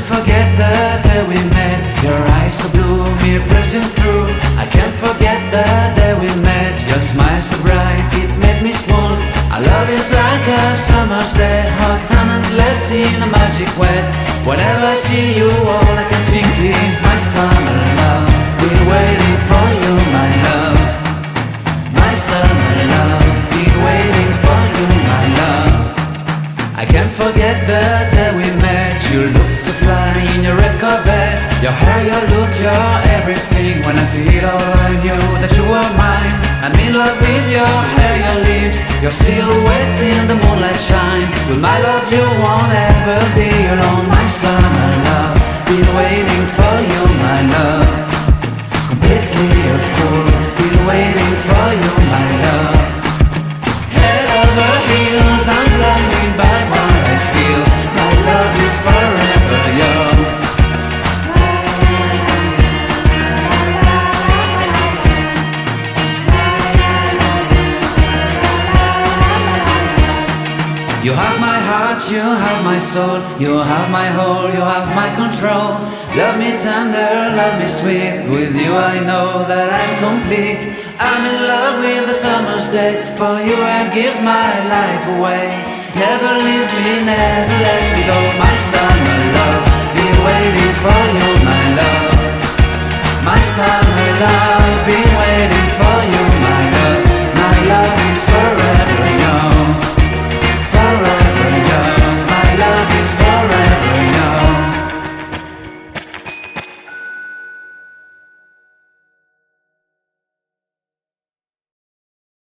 forget the day we met. Your eyes so blue, me pressing through. I can't forget the day we met. Your smile so bright, it made me swoon. Our love is like a summer's day, hot and endless in a magic way. Whenever I see you, all I can think is my summer love. Been waiting for you, my love. My summer love. Been waiting for you, my love. I can't forget the day we met. You looked so fly in your red Corvette. Your hair, your look, your everything. When I see it all, I knew that you were mine. I'm in love with your hair, your lips, your silhouette in the moonlight shine. With my love you won't ever be alone. My summer love, been waiting for you, my love. Completely a fool, been waiting for you, my love. Head over heels, I'm blinded by what I feel. My love is forever yours. You have my heart, you have my soul. You have my whole, you have my control. Love me tender, love me sweet. With you I know that I'm complete. I'm in love with the summer's day. For you I'd give my life away. Never leave me, never let me go. My summer love,